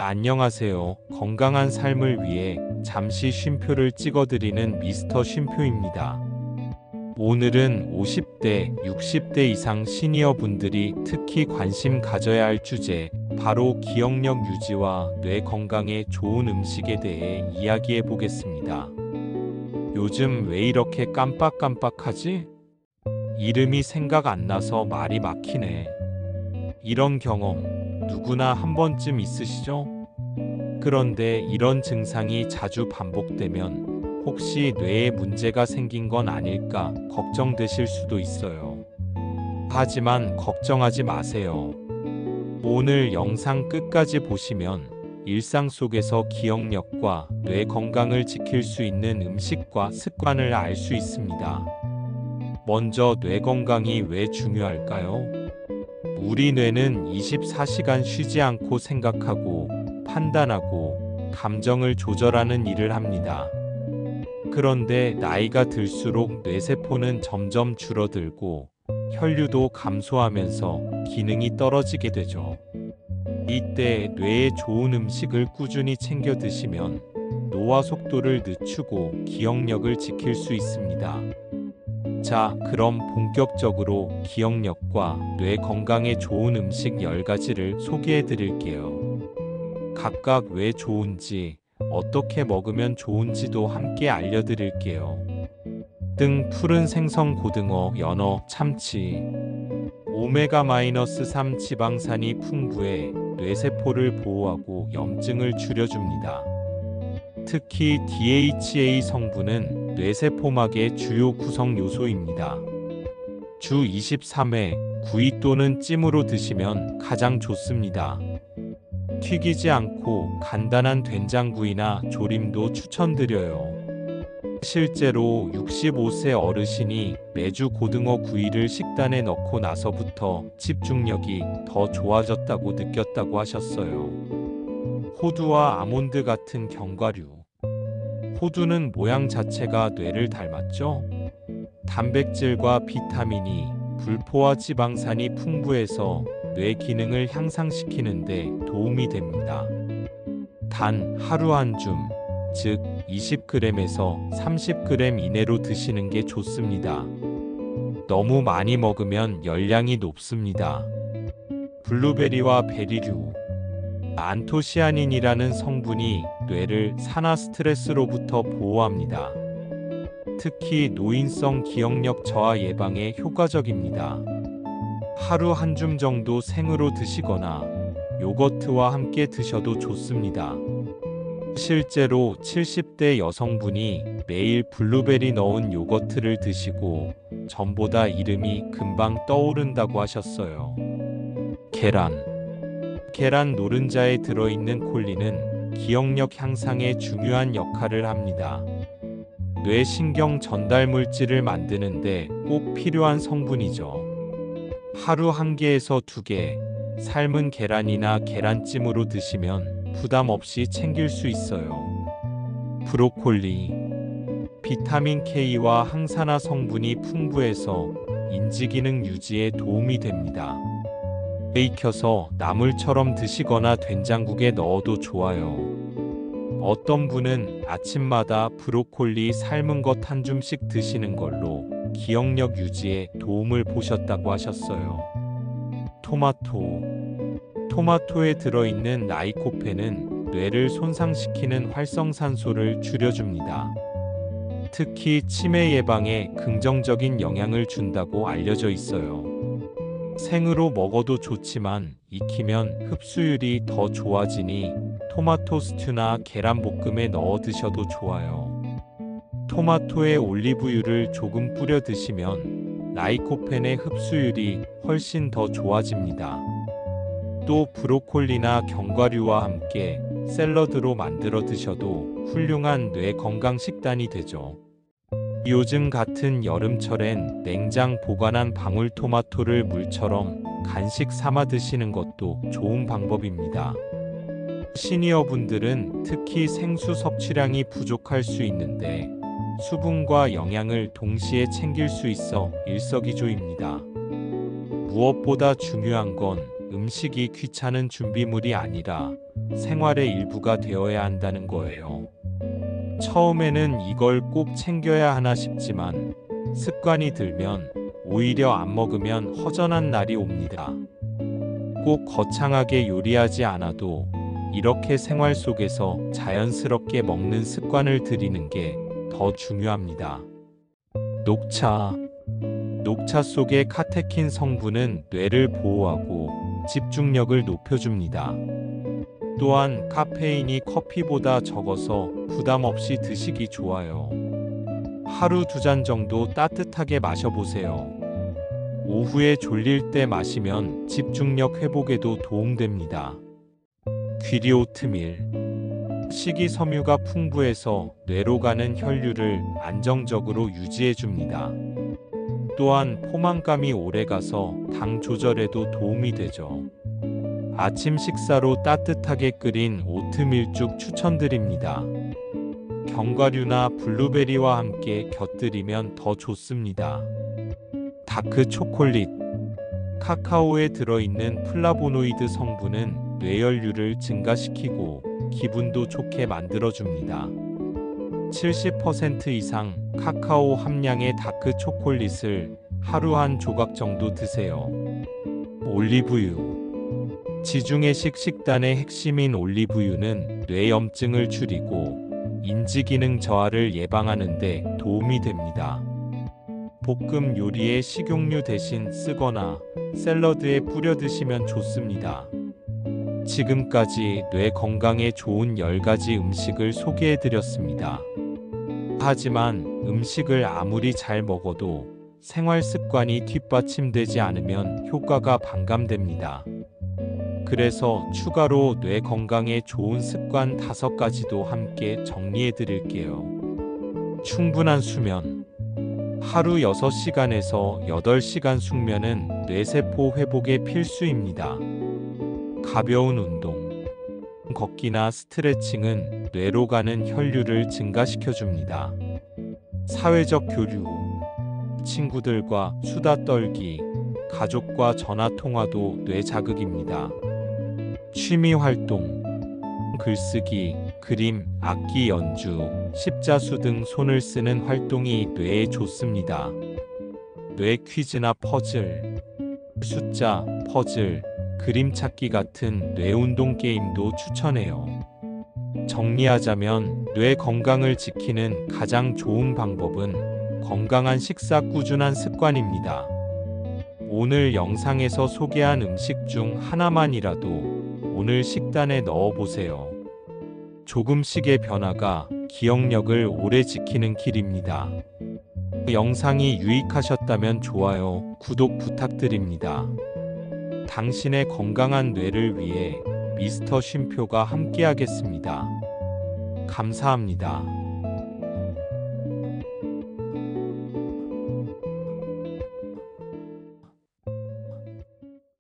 안녕하세요. 건강한 삶을 위해 잠시 쉼표를 찍어드리는 미스터 쉼표입니다. 오늘은 50대, 60대 이상 시니어 분들이 특히 관심 가져야 할 주제, 바로 기억력 유지와 뇌 건강에 좋은 음식에 대해 이야기해 보겠습니다. 요즘 왜 이렇게 깜빡깜빡하지? 이름이 생각 안 나서 말이 막히네. 이런 경험 누구나 한 번쯤 있으시죠? 그런데 이런 증상이 자주 반복되면 혹시 뇌에 문제가 생긴 건 아닐까 걱정되실 수도 있어요. 하지만 걱정하지 마세요. 오늘 영상 끝까지 보시면 일상 속에서 기억력과 뇌 건강을 지킬 수 있는 음식과 습관을 알 수 있습니다. 먼저 뇌 건강이 왜 중요할까요? 우리 뇌는 24시간 쉬지 않고 생각하고 판단하고 감정을 조절하는 일을 합니다. 그런데 나이가 들수록 뇌세포는 점점 줄어들고 혈류도 감소하면서 기능이 떨어지게 되죠. 이때 뇌에 좋은 음식을 꾸준히 챙겨 드시면 노화 속도를 늦추고 기억력을 지킬 수 있습니다. 자, 그럼 본격적으로 기억력과 뇌 건강에 좋은 음식 10가지를 소개해 드릴게요. 각각 왜 좋은지, 어떻게 먹으면 좋은지도 함께 알려드릴게요. 푸른 생선, 고등어, 연어, 참치. 오메가-3 지방산이 풍부해 뇌세포를 보호하고 염증을 줄여줍니다. 특히 DHA 성분은 뇌세포막의 주요 구성 요소입니다. 주 23회 구이 또는 찜으로 드시면 가장 좋습니다. 튀기지 않고 간단한 된장구이나 조림도 추천드려요. 실제로 65세 어르신이 매주 고등어 구이를 식단에 넣고 나서부터 집중력이 더 좋아졌다고 느꼈다고 하셨어요. 호두와 아몬드 같은 견과류. 호두는 모양 자체가 뇌를 닮았죠? 단백질과 비타민이, 불포화 지방산이 풍부해서 뇌 기능을 향상시키는데 도움이 됩니다. 단 하루 한 줌, 즉 20g에서 30g 이내로 드시는 게 좋습니다. 너무 많이 먹으면 열량이 높습니다. 블루베리와 베리류. 안토시아닌이라는 성분이 뇌를 산화 스트레스로부터 보호합니다. 특히 노인성 기억력 저하 예방에 효과적입니다. 하루 한 줌 정도 생으로 드시거나 요거트와 함께 드셔도 좋습니다. 실제로 70대 여성분이 매일 블루베리 넣은 요거트를 드시고 전보다 이름이 금방 떠오른다고 하셨어요. 계란 노른자에 들어있는 콜린은 기억력 향상에 중요한 역할을 합니다. 뇌신경 전달 물질을 만드는데 꼭 필요한 성분이죠. 하루 1개에서 2개, 삶은 계란이나 계란찜으로 드시면 부담 없이 챙길 수 있어요. 브로콜리. 비타민 K와 항산화 성분이 풍부해서 인지기능 유지에 도움이 됩니다. 익혀서 나물처럼 드시거나 된장국에 넣어도 좋아요. 어떤 분은 아침마다 브로콜리 삶은 것 한 줌씩 드시는 걸로 기억력 유지에 도움을 보셨다고 하셨어요. 토마토에 들어있는 라이코펜은 뇌를 손상시키는 활성산소를 줄여줍니다. 특히 치매 예방에 긍정적인 영향을 준다고 알려져 있어요. 생으로 먹어도 좋지만 익히면 흡수율이 더 좋아지니 토마토 스튜나 계란볶음에 넣어 드셔도 좋아요. 토마토에 올리브유를 조금 뿌려 드시면 라이코펜의 흡수율이 훨씬 더 좋아집니다. 또 브로콜리나 견과류와 함께 샐러드로 만들어 드셔도 훌륭한 뇌 건강 식단이 되죠. 요즘 같은 여름철엔 냉장 보관한 방울토마토를 물처럼 간식 삼아 드시는 것도 좋은 방법입니다. 시니어분들은 특히 생수 섭취량이 부족할 수 있는데 수분과 영양을 동시에 챙길 수 있어 일석이조입니다. 무엇보다 중요한 건 음식이 귀찮은 준비물이 아니라 생활의 일부가 되어야 한다는 거예요. 처음에는 이걸 꼭 챙겨야 하나 싶지만 습관이 들면 오히려 안 먹으면 허전한 날이 옵니다. 꼭 거창하게 요리하지 않아도 이렇게 생활 속에서 자연스럽게 먹는 습관을 들이는 게 더 중요합니다. 녹차. 녹차 속의 카테킨 성분은 뇌를 보호하고 집중력을 높여줍니다. 또한 카페인이 커피보다 적어서 부담 없이 드시기 좋아요. 하루 2잔 정도 따뜻하게 마셔보세요. 오후에 졸릴 때 마시면 집중력 회복에도 도움됩니다. 귀리 오트밀. 식이섬유가 풍부해서 뇌로 가는 혈류를 안정적으로 유지해줍니다. 또한 포만감이 오래가서 당 조절에도 도움이 되죠. 아침 식사로 따뜻하게 끓인 오트밀죽 추천드립니다. 견과류나 블루베리와 함께 곁들이면 더 좋습니다. 다크 초콜릿. 카카오에 들어있는 플라보노이드 성분은 뇌혈류를 증가시키고 기분도 좋게 만들어줍니다. 70% 이상 카카오 함량의 다크 초콜릿을 하루 한 조각 정도 드세요. 올리브유. 지중해식 식단의 핵심인 올리브유는 뇌염증을 줄이고 인지기능 저하를 예방하는 데 도움이 됩니다. 볶음 요리에 식용유 대신 쓰거나 샐러드에 뿌려 드시면 좋습니다. 지금까지 뇌 건강에 좋은 10가지 음식을 소개해 드렸습니다. 하지만 음식을 아무리 잘 먹어도 생활 습관이 뒷받침되지 않으면 효과가 반감됩니다. 그래서 추가로 뇌 건강에 좋은 습관 5가지도 함께 정리해 드릴게요. 충분한 수면. 하루 6시간에서 8시간 숙면은 뇌세포 회복에 필수입니다. 가벼운 운동. 걷기나 스트레칭은 뇌로 가는 혈류를 증가시켜줍니다. 사회적 교류. 친구들과 수다 떨기, 가족과 전화 통화도 뇌 자극입니다. 취미 활동. 글쓰기, 그림, 악기 연주, 십자수 등 손을 쓰는 활동이 뇌에 좋습니다. 뇌 퀴즈나 퍼즐, 숫자, 퍼즐, 그림 찾기 같은 뇌 운동 게임도 추천해요. 정리하자면 뇌 건강을 지키는 가장 좋은 방법은 건강한 식사 꾸준한 습관입니다. 오늘 영상에서 소개한 음식 중 하나만이라도 오늘 식단에 넣어보세요. 조금씩의 변화가 기억력을 오래 지키는 길입니다. 영상이 유익하셨다면 좋아요, 구독 부탁드립니다. 당신의 건강한 뇌를 위해 미스터 쉼표가 함께하겠습니다. 감사합니다.